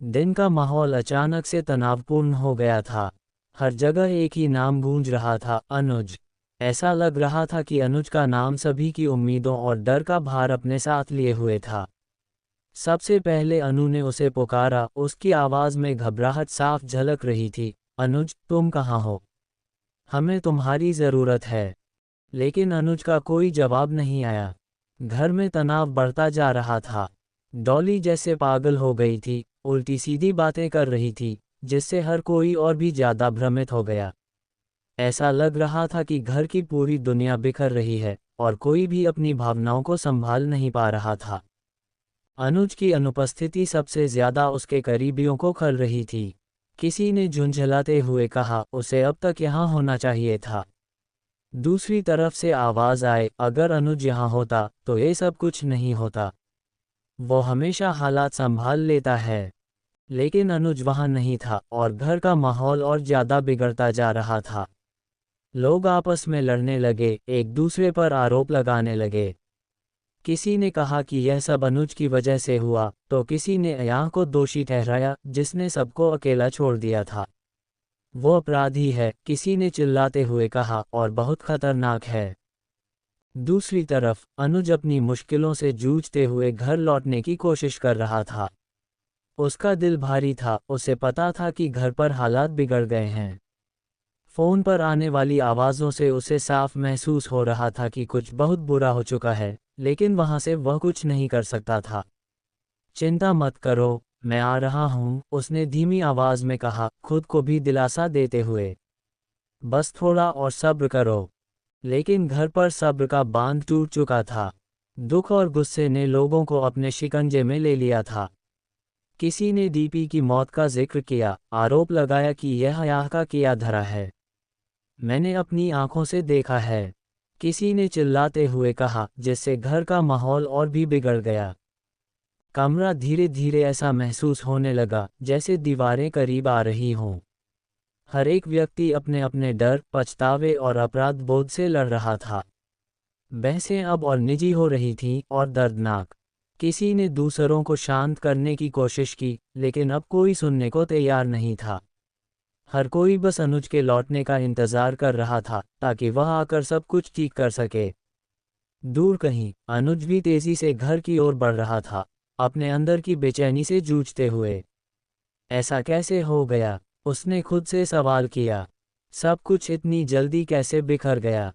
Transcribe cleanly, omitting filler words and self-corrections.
दिन का माहौल अचानक से तनावपूर्ण हो गया था। हर जगह एक ही नाम गूंज रहा था, अनुज। ऐसा लग रहा था कि अनुज का नाम सभी की उम्मीदों और डर का भार अपने साथ लिए हुए था। सबसे पहले अनु ने उसे पुकारा, उसकी आवाज़ में घबराहट साफ झलक रही थी। अनुज, तुम कहाँ हो? हमें तुम्हारी ज़रूरत है। लेकिन अनुज का कोई जवाब नहीं आया। घर में तनाव बढ़ता जा रहा था। डॉली जैसे पागल हो गई थी, उल्टी सीधी बातें कर रही थी, जिससे हर कोई और भी ज़्यादा भ्रमित हो गया। ऐसा लग रहा था कि घर की पूरी दुनिया बिखर रही है और कोई भी अपनी भावनाओं को संभाल नहीं पा रहा था। अनुज की अनुपस्थिति सबसे ज्यादा उसके करीबियों को खल रही थी। किसी ने झुंझलाते हुए कहा, उसे अब तक यहाँ होना चाहिए था। दूसरी तरफ से आवाज आए, अगर अनुज यहाँ होता तो ये सब कुछ नहीं होता। वो हमेशा हालात संभाल लेता है। लेकिन अनुज वहाँ नहीं था और घर का माहौल और ज्यादा बिगड़ता जा रहा था। लोग आपस में लड़ने लगे, एक दूसरे पर आरोप लगाने लगे। किसी ने कहा कि यह सब अनुज की वजह से हुआ, तो किसी ने अयाह को दोषी ठहराया, जिसने सबको अकेला छोड़ दिया था। वो अपराधी है, किसी ने चिल्लाते हुए कहा, और बहुत खतरनाक है। दूसरी तरफ अनुज अपनी मुश्किलों से जूझते हुए घर लौटने की कोशिश कर रहा था। उसका दिल भारी था, उसे पता था कि घर पर हालात बिगड़ गए हैं। फोन पर आने वाली आवाज़ों से उसे साफ महसूस हो रहा था कि कुछ बहुत बुरा हो चुका है, लेकिन वहां से वह कुछ नहीं कर सकता था। चिंता मत करो, मैं आ रहा हूं, उसने धीमी आवाज़ में कहा, खुद को भी दिलासा देते हुए। बस थोड़ा और सब्र करो। लेकिन घर पर सब्र का बांध टूट चुका था। दुख और गुस्से ने लोगों को अपने शिकंजे में ले लिया था। किसी ने डीपी की मौत का जिक्र किया, आरोप लगाया कि यह अयाह का किया धरा है। मैंने अपनी आंखों से देखा है, किसी ने चिल्लाते हुए कहा, जिससे घर का माहौल और भी बिगड़ गया। कमरा धीरे धीरे ऐसा महसूस होने लगा जैसे दीवारें करीब आ रही हों। हर एक व्यक्ति अपने अपने डर, पछतावे और अपराध बोध से लड़ रहा था। बहसें अब और निजी हो रही थीं और दर्दनाक। किसी ने दूसरों को शांत करने की कोशिश की, लेकिन अब कोई सुनने को तैयार नहीं था। हर कोई बस अनुज के लौटने का इंतजार कर रहा था, ताकि वह आकर सब कुछ ठीक कर सके। दूर कहीं अनुज भी तेजी से घर की ओर बढ़ रहा था, अपने अंदर की बेचैनी से जूझते हुए। ऐसा कैसे हो गया? उसने खुद से सवाल किया। सब कुछ इतनी जल्दी कैसे बिखर गया?